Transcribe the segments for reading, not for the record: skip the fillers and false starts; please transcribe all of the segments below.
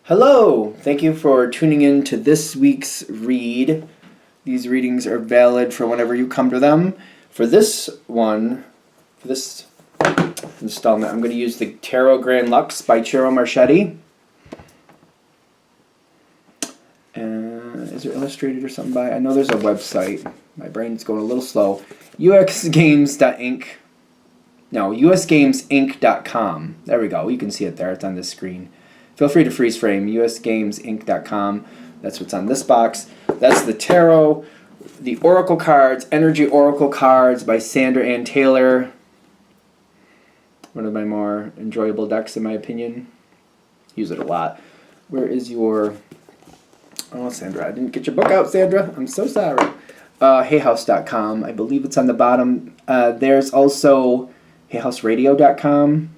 Hello! Thank you for tuning in to this week's read. These readings are valid for whenever you come to them. For this installment, I'm going to use the Tarot Grand Lux by Ciro Marchetti. Is it illustrated or something by? I know there's a website. My brain's going a little slow. usgames.inc. No, usgamesinc.com. There we go. You can see it there. It's on this screen. Feel free to freeze frame. usgamesinc.com. That's what's on this box. That's the tarot, the oracle cards, energy oracle cards by Sandra Ann Taylor. One of my more enjoyable decks, in my opinion. Use it a lot. Where is your... Oh, Sandra, I didn't get your book out, Sandra. I'm so sorry. HayHouse.com. I believe it's on the bottom. There's also HayHouseRadio.com.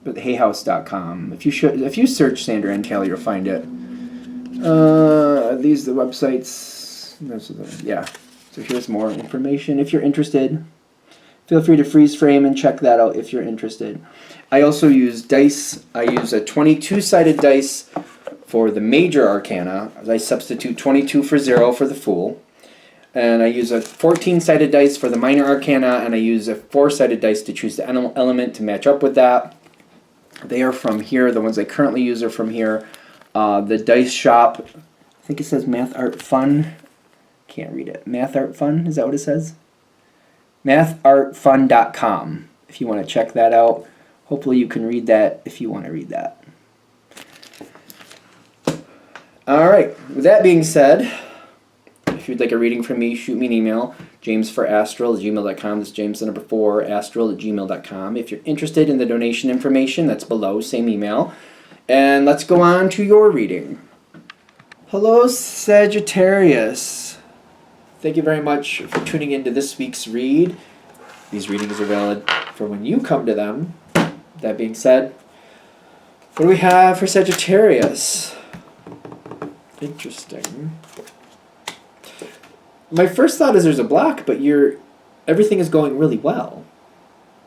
But HayHouse.com. If you search Sandra Ann Taylor, you'll find it. Are these the websites? Yeah. So here's more information. If you're interested, feel free to freeze frame and check that out if you're interested. I also use dice. I use a 22-sided dice for the major arcana. I substitute 22 for 0 for the Fool. And I use a 14-sided dice for the minor arcana, and I use a 4-sided dice to choose the element to match up with that. They are from here. The ones I currently use are from here. The Dice Shop, I think it says Math Art Fun. Can't read it. Math Art Fun, is that what it says? mathartfun.com, if you want to check that out. Hopefully you can read that if you want to read that. Alright, with that being said, if you'd like a reading from me, shoot me an email, jamesforastral@gmail.com. That's James the number 4, astral@gmail.com. If you're interested in the donation information, that's below, same email. And let's go on to your reading. Hello, Sagittarius. Thank you very much for tuning into this week's read. These readings are valid for when you come to them. That being said, what do we have for Sagittarius? Interesting. My first thought is there's a block, but everything is going really well.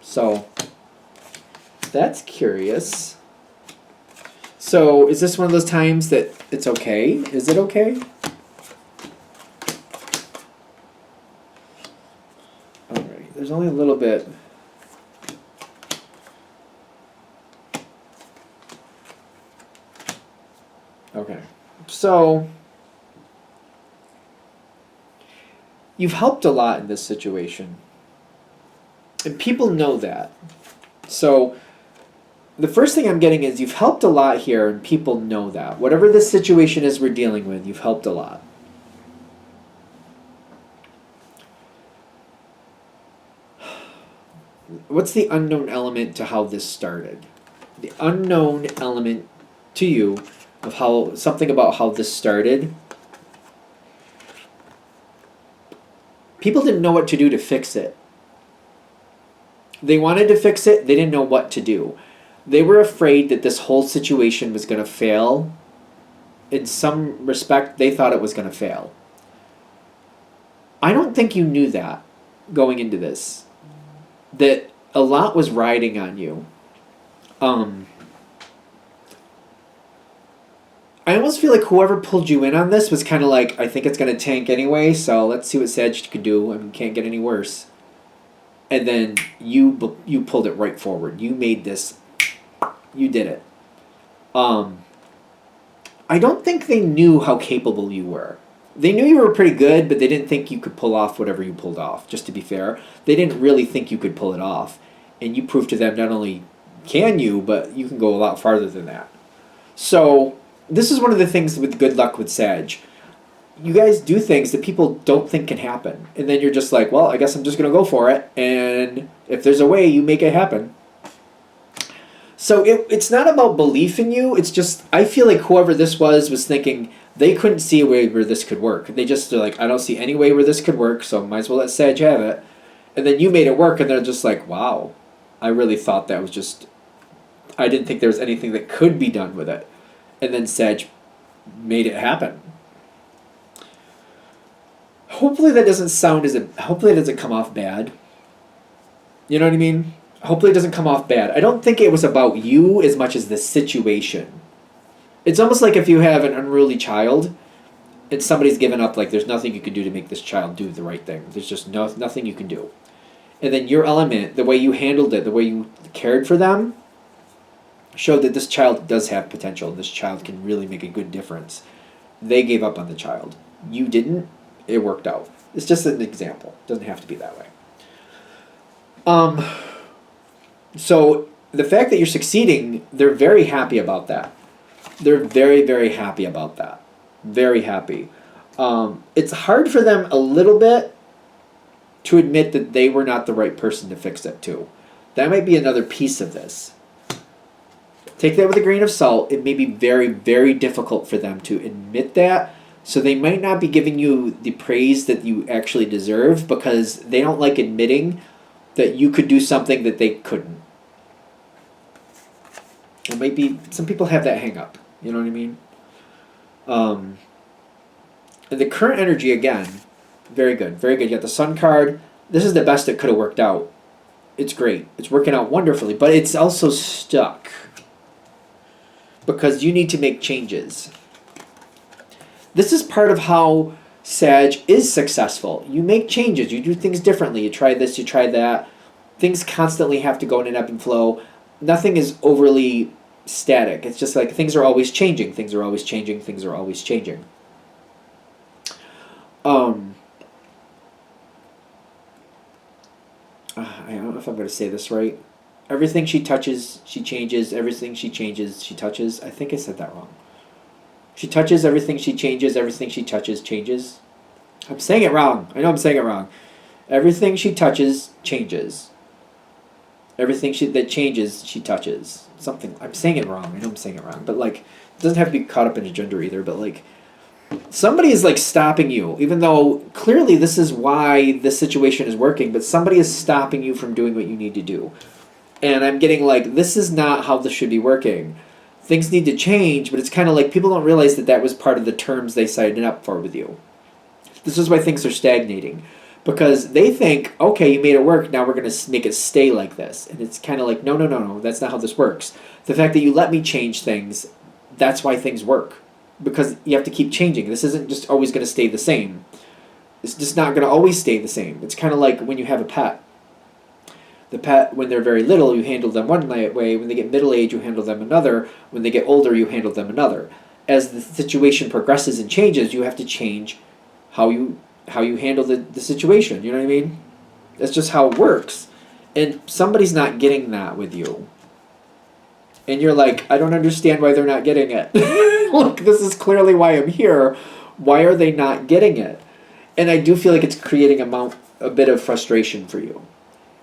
So that's curious. So is this one of those times that it's okay? Is it okay? Alright, there's only a little bit. Okay, so you've helped a lot in this situation. And people know that. So the first thing I'm getting is you've helped a lot here and people know that. Whatever this situation is we're dealing with, you've helped a lot. What's the unknown element to how this started? The unknown element to you of something about how this started. People didn't know what to do to fix it. They wanted to fix it, they didn't know what to do. They were afraid that this whole situation was going to fail. In some respect, they thought it was going to fail. I don't think you knew that going into this. That a lot was riding on you. I almost feel like whoever pulled you in on this was kind of like, I think it's going to tank anyway, so let's see what Sag could do. I mean, can't get any worse. And then you pulled it right forward. You made this. You did it. I don't think they knew how capable you were. They knew you were pretty good, but they didn't think you could pull off whatever you pulled off, just to be fair. They didn't really think you could pull it off. And you proved to them not only can you, but you can go a lot farther than that. So this is one of the things with good luck with Sag. You guys do things that people don't think can happen. And then you're just like, well, I guess I'm just going to go for it. And if there's a way, you make it happen. So it's not about belief in you. It's just, I feel like whoever this was thinking they couldn't see a way where this could work. They just are like, I don't see any way where this could work, so might as well let Sag have it. And then you made it work, and they're just like, wow, I really thought that was just, I didn't think there was anything that could be done with it. And then Sag made it happen. Hopefully that doesn't come off bad. You know what I mean? hopefully it doesn't come off bad. I don't think it was about you as much as the situation. It's almost like if you have an unruly child and somebody's given up, like there's nothing you can do to make this child do the right thing. There's just nothing you can do. And then your element, the way you handled it, the way you cared for them, showed that this child does have potential. This child can really make a good difference. They gave up on the child. You didn't. It worked out. It's just an example. It doesn't have to be that way. So the fact that you're succeeding, they're very happy about that. They're very, very happy about that. Very happy. It's hard for them a little bit to admit that they were not the right person to fix it too. That might be another piece of this. Take that with a grain of salt. It may be very, very difficult for them to admit that. So they might not be giving you the praise that you actually deserve because they don't like admitting that you could do something that they couldn't. It might be, some people have that hang up. You know what I mean? And the current energy, again, very good. Very good. You got the Sun card. This is the best it could have worked out. It's great. It's working out wonderfully. But it's also stuck. Because you need to make changes. This is part of how Sag is successful. You make changes. You do things differently. You try this, you try that. Things constantly have to go in an ebb and flow. Nothing is overly static. It's just like things are always changing. Things are always changing. Things are always changing. I don't know if I'm going to say this right. Everything she touches, she changes. Everything she changes, she touches. I think I said that wrong. She touches everything she changes. Everything she touches changes. I'm saying it wrong. I know I'm saying it wrong. Everything she touches changes. Everything that changes, she touches. Something. I'm saying it wrong. I know I'm saying it wrong. But like, it doesn't have to be caught up in a gender either. But like, somebody is like stopping you, even though clearly this is why this situation is working. But somebody is stopping you from doing what you need to do. And I'm getting like, this is not how this should be working. Things need to change, but it's kind of like people don't realize that that was part of the terms they signed up for with you. This is why things are stagnating. Because they think, okay, you made it work, now we're going to make it stay like this. And it's kind of like, no, that's not how this works. The fact that you let me change things, that's why things work. Because you have to keep changing. This isn't just always going to stay the same. It's just not going to always stay the same. It's kind of like when you have a pet. The pet, when they're very little, you handle them one way. When they get middle age, you handle them another. When they get older, you handle them another. As the situation progresses and changes, you have to change how you handle the situation. You know what I mean? That's just how it works. And somebody's not getting that with you. And you're like, I don't understand why they're not getting it. Look, this is clearly why I'm here. Why are they not getting it? And I do feel like it's creating a bit of frustration for you.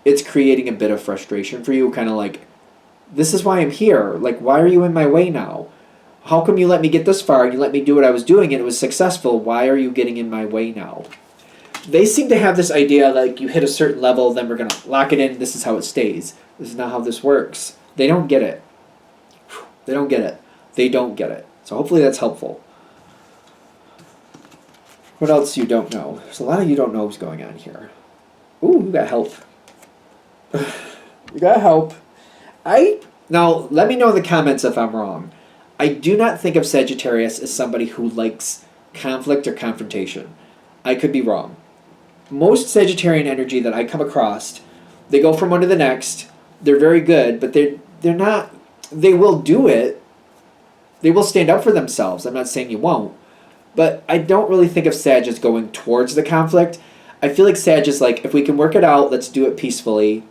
It's creating a bit of frustration for you, kind of like, this is why I'm here. Like, why are you in my way now? How come you let me get this far and you let me do what I was doing and it was successful? Why are you getting in my way now? They seem to have this idea like you hit a certain level, then we're going to lock it in, this is how it stays. This is not how this works. They don't get it. They don't get it. They don't get it. So hopefully that's helpful. What else you don't know? There's a lot of you don't know what's going on here. Ooh, you got help. You got help. Now, let me know in the comments if I'm wrong. I do not think of Sagittarius as somebody who likes conflict or confrontation. I could be wrong. Most Sagittarian energy that I come across, they go from one to the next. They're very good, but they're not. They will do it. They will stand up for themselves. I'm not saying you won't. But I don't really think of Sag as going towards the conflict. I feel like Sag is like, if we can work it out, let's do it peacefully.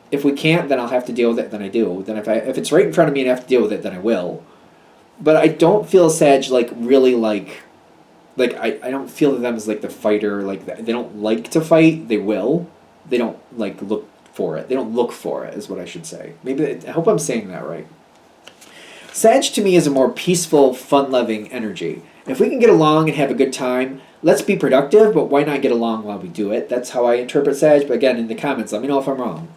If we can't, then I'll have to deal with it, then I do. Then if it's right in front of me and I have to deal with it, then I will. But I don't feel Sag like really like I don't feel them as like the fighter, like they don't like to fight, they will. They don't like look for it. They don't look for it is what I should say. Maybe I hope I'm saying that right. Sag to me is a more peaceful, fun-loving energy. If we can get along and have a good time, let's be productive, but why not get along while we do it? That's how I interpret Sag, but again, in the comments, let me know if I'm wrong.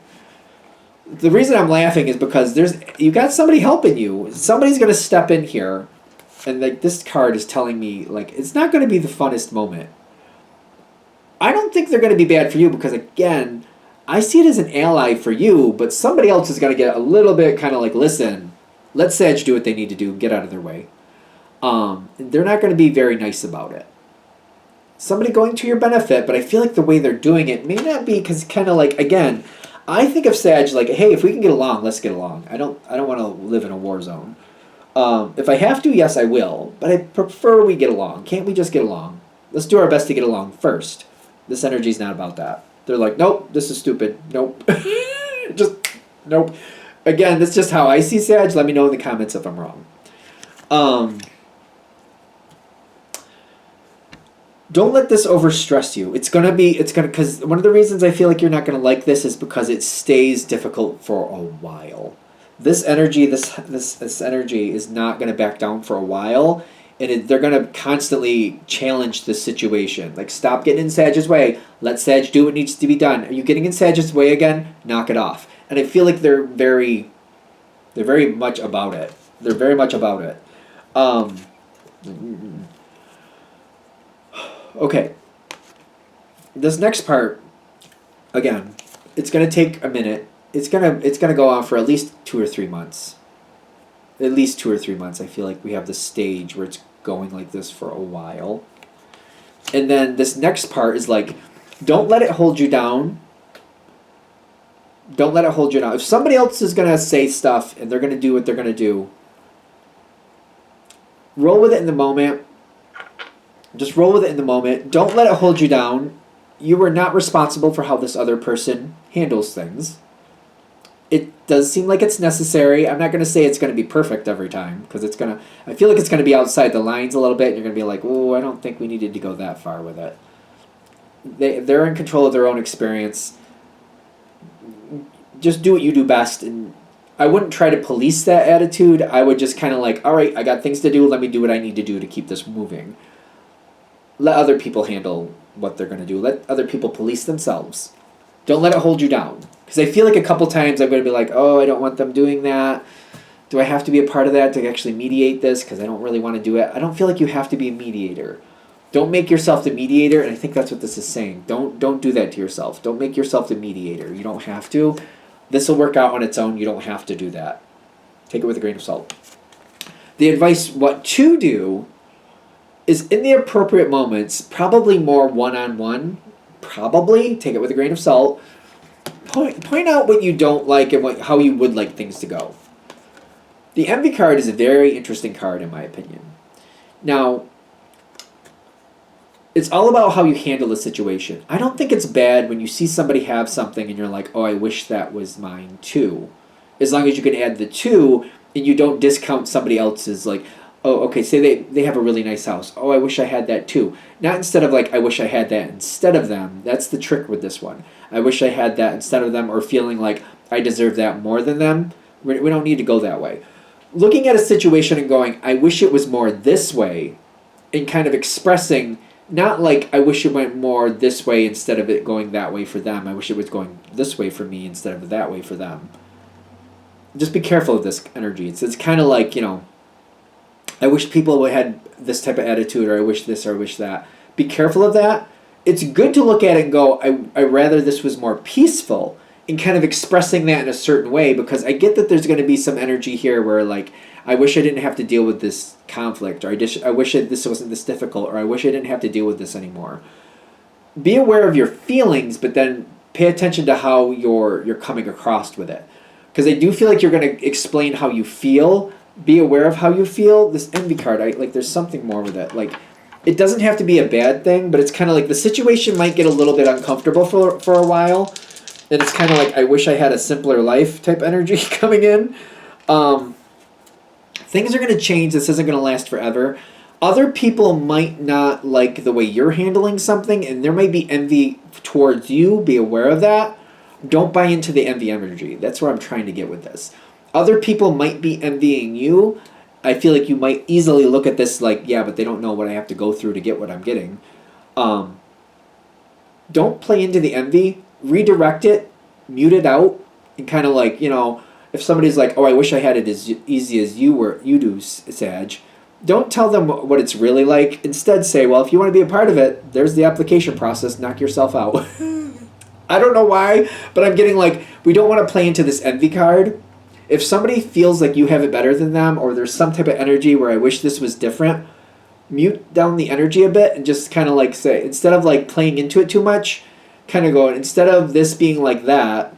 The reason I'm laughing is because you got somebody helping you. Somebody's going to step in here, and like this card is telling me like it's not going to be the funnest moment. I don't think they're going to be bad for you because again, I see it as an ally for you, but somebody else is going to get a little bit kind of like, listen, let Sag do what they need to do, get out of their way. They're not going to be very nice about it. Somebody going to your benefit, but I feel like the way they're doing it may not be, because kind of like, again, I think of Sag like, hey, if we can get along, let's get along. I don't want to live in a war zone. If I have to, yes, I will, but I prefer we get along. Can't we just get along? Let's do our best to get along first. This energy's not about that. They're like, nope, this is stupid. Nope. Just, nope. Again, that's just how I see Sag. Let me know in the comments if I'm wrong. Don't let this overstress you. Because one of the reasons I feel like you're not gonna like this is because it stays difficult for a while. This energy, this energy is not gonna back down for a while, and they're gonna constantly challenge the situation. Like, stop getting in Sag's way. Let Sag do what needs to be done. Are you getting in Sag's way again? Knock it off. And I feel like they're very much about it. They're very much about it. Okay. This next part, again, it's gonna take a minute. It's gonna go on for at least 2 or 3 months. At least 2 or 3 months. I feel like we have this stage where it's going like this for a while. And then this next part is like, don't let it hold you down. Don't let it hold you down. If somebody else is gonna say stuff and they're gonna do what they're gonna do, roll with it in the moment. Just roll with it in the moment. Don't let it hold you down. You are not responsible for how this other person handles things. It does seem like it's necessary. I'm not going to say it's going to be perfect every time, because I feel like it's going to be outside the lines a little bit, and you're going to be like, oh, I don't think we needed to go that far with it. They're in control of their own experience. Just do what you do best, and I wouldn't try to police that attitude. I would just kind of like, all right, I got things to do. Let me do what I need to do to keep this moving. Let other people handle what they're going to do. Let other people police themselves. Don't let it hold you down. Because I feel like a couple times I'm going to be like, oh, I don't want them doing that. Do I have to be a part of that to actually mediate this? Because I don't really want to do it. I don't feel like you have to be a mediator. Don't make yourself the mediator. And I think that's what this is saying. Don't do that to yourself. Don't make yourself the mediator. You don't have to. This will work out on its own. You don't have to do that. Take it with a grain of salt. The advice, what to do, is in the appropriate moments, probably more one-on-one, probably, take it with a grain of salt, point out what you don't like and how you would like things to go. The Envy card is a very interesting card, in my opinion. Now, it's all about how you handle the situation. I don't think it's bad when you see somebody have something and you're like, oh, I wish that was mine too. As long as you can add the two and you don't discount somebody else's, like, oh, okay, say they have a really nice house. Oh, I wish I had that too. Not instead of like, I wish I had that instead of them. That's the trick with this one. I wish I had that instead of them, or feeling like I deserve that more than them. We don't need to go that way. Looking at a situation and going, I wish it was more this way, and kind of expressing, not like I wish it went more this way instead of it going that way for them. I wish it was going this way for me instead of that way for them. Just be careful of this energy. It's kind of like, I wish people had this type of attitude, or I wish this, or I wish that. Be careful of that. It's good to look at it and go, I rather this was more peaceful, and kind of expressing that in a certain way, because I get that there's going to be some energy here where, like, I wish I didn't have to deal with this conflict, or I wish this wasn't this difficult, or I wish I didn't have to deal with this anymore. Be aware of your feelings, but then pay attention to how you're coming across with it. Because I do feel like you're going to explain how you feel. Be aware of how you feel. This Envy card, there's something more with it. Like, it doesn't have to be a bad thing, but it's kind of like the situation might get a little bit uncomfortable for a while. And it's kind of like, I wish I had a simpler life type energy coming in. Things are going to change. This isn't going to last forever. Other people might not like the way you're handling something, and there might be envy towards you. Be aware of that. Don't buy into the envy energy. That's where I'm trying to get with this. Other people might be envying you. I feel like you might easily look at this like, yeah, but they don't know what I have to go through to get what I'm getting. Don't play into the envy. Redirect it. Mute it out. And kind of like, if somebody's like, oh, I wish I had it as easy as you do, Sag. Don't tell them what it's really like. Instead say, well, if you want to be a part of it, there's the application process. Knock yourself out. I don't know why, but I'm getting like, we don't want to play into this envy card. If somebody feels like you have it better than them, or there's some type of energy where I wish this was different, mute down the energy a bit and just kind of like say, instead of like playing into it too much, kind of going, instead of this being like that,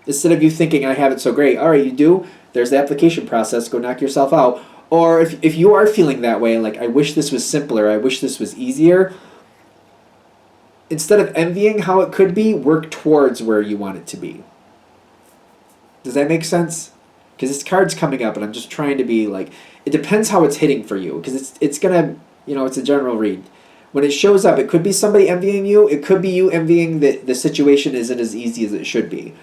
instead of you thinking I have it so great, all right, you do, there's the application process, go knock yourself out. Or if you are feeling that way, like I wish this was simpler, I wish this was easier, instead of envying how it could be, work towards where you want it to be. Does that make sense? Because this card's coming up and I'm just trying to be like, it depends how it's hitting for you, because it's gonna, it's a general read. When it shows up, it could be somebody envying you, it could be you envying that the situation isn't as easy as it should be.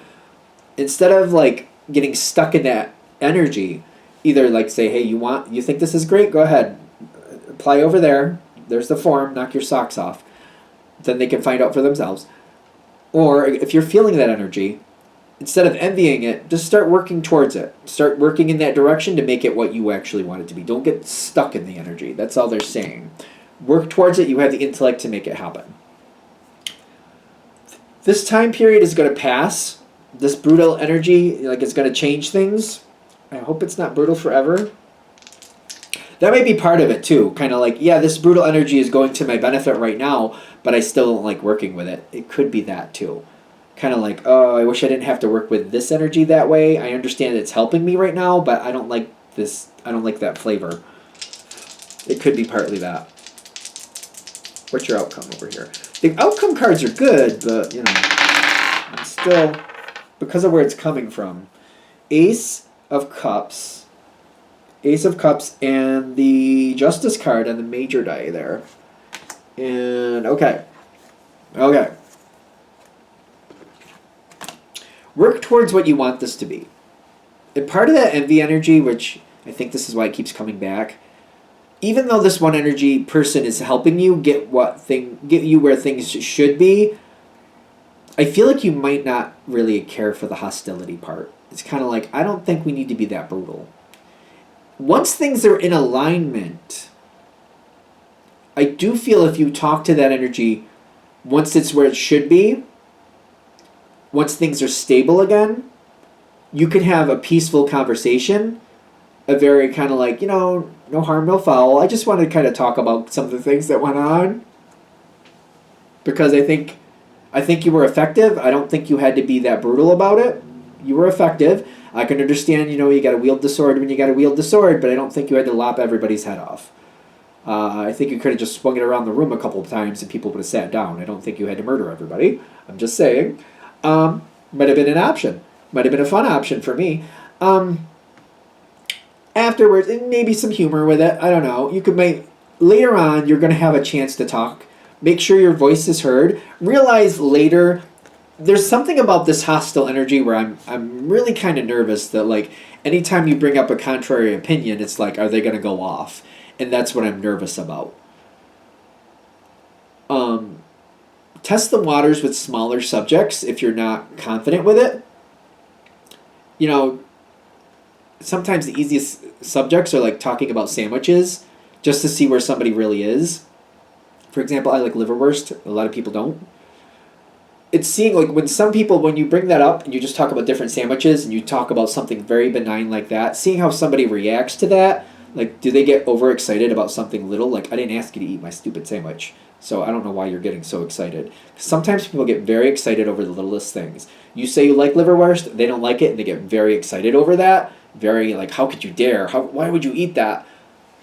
Instead of like getting stuck in that energy, either like say, hey, you think this is great, go ahead, apply over there, there's the form, knock your socks off, then they can find out for themselves. Or if you're feeling that energy, instead of envying it, just start working towards it. Start working in that direction to make it what you actually want it to be. Don't get stuck in the energy. That's all they're saying. Work towards it. You have the intellect to make it happen. This time period is going to pass. This brutal energy, like, it's going to change things. I hope it's not brutal forever. That may be part of it too. Kind of like, yeah, this brutal energy is going to my benefit right now, but I still don't like working with it. It could be that too. Kind of like, oh, I wish I didn't have to work with this energy that way. I understand it's helping me right now, but I don't like this. I don't like that flavor. It could be partly that. What's your outcome over here? The outcome cards are good, but, I'm still, because of where it's coming from. Ace of Cups, and the Justice card on the major die there. And, okay. Work towards what you want this to be. And part of that envy energy, which I think this is why it keeps coming back, even though this one energy person is helping you get you where things should be, I feel like you might not really care for the hostility part. It's kind of like, I don't think we need to be that brutal. Once things are in alignment, I do feel if you talk to that energy, once it's where it should be, once things are stable again, you can have a peaceful conversation, a very kind of like, no harm, no foul. I just want to kind of talk about some of the things that went on, because I think you were effective. I don't think you had to be that brutal about it. You were effective. I can understand, you got to wield the sword when you got to wield the sword, but I don't think you had to lop everybody's head off. I think you could have just swung it around the room a couple of times and people would have sat down. I don't think you had to murder everybody. I'm just saying. Might have been an option. Might have been a fun option for me. Afterwards, and maybe some humor with it. I don't know. Later on, you're going to have a chance to talk. Make sure your voice is heard. Realize later, there's something about this hostile energy where I'm really kind of nervous that, like, anytime you bring up a contrary opinion, it's like, are they going to go off? And that's what I'm nervous about. Test the waters with smaller subjects if you're not confident with it. Sometimes the easiest subjects are like talking about sandwiches, just to see where somebody really is. For example, I like liverwurst. A lot of people don't. It's seeing, like, when you bring that up and you just talk about different sandwiches and you talk about something very benign like that, seeing how somebody reacts to that. Like, do they get overexcited about something little? Like, I didn't ask you to eat my stupid sandwich, so I don't know why you're getting so excited. Sometimes people get very excited over the littlest things. You say you like liverwurst, they don't like it, and they get very excited over that. Very, like, how could you dare? Why would you eat that?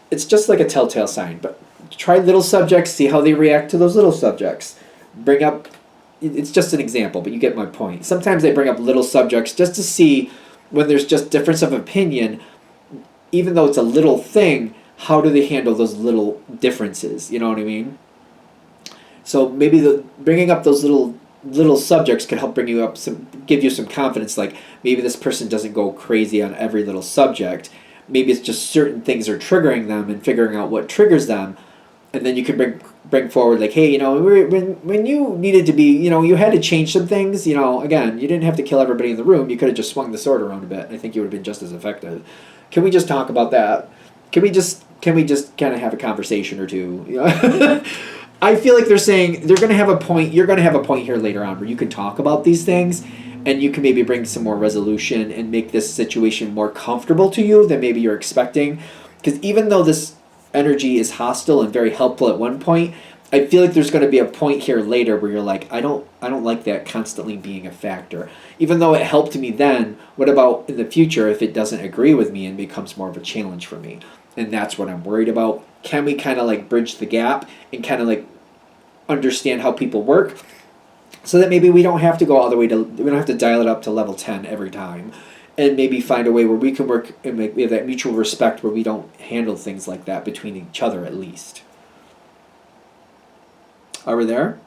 It's just like a telltale sign. But try little subjects, see how they react to those little subjects. Bring up, it's just an example, but you get my point. Sometimes they bring up little subjects just to see when there's just difference of opinion, even though it's a little thing, how do they handle those little differences? You know what I mean? So maybe bringing up those little subjects could help give you some confidence. Like, maybe this person doesn't go crazy on every little subject. Maybe it's just certain things are triggering them, and figuring out what triggers them, and then you can bring forward, like, hey, when you needed to be, you had to change some things. Again, you didn't have to kill everybody in the room. You could have just swung the sword around a bit, and I think you would have been just as effective. Can we just talk about that? Can we just kind of have a conversation or two? I feel like they're saying they're going to have a point. You're going to have a point here later on where you can talk about these things, and you can maybe bring some more resolution and make this situation more comfortable to you than maybe you're expecting. Because even though this energy is hostile and very helpful at one point, I feel like there's going to be a point here later where you're like, I don't like that constantly being a factor. Even though it helped me then, what about in the future if it doesn't agree with me and becomes more of a challenge for me? And that's what I'm worried about. Can we kind of like bridge the gap and kind of like understand how people work, so that maybe we don't have to go all the way to, we don't have to dial it up to level 10 every time, and maybe find a way where we can work and we have that mutual respect where we don't handle things like that between each other at least. Are we there?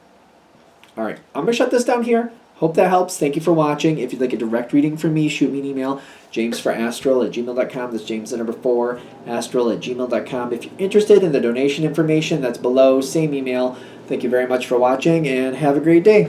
All right, I'm going to shut this down here. Hope that helps. Thank you for watching. If you'd like a direct reading from me, shoot me an email, jamesforastral@gmail.com. That's James the number 4, astral@gmail.com. If you're interested in the donation information, that's below. Same email. Thank you very much for watching, and have a great day.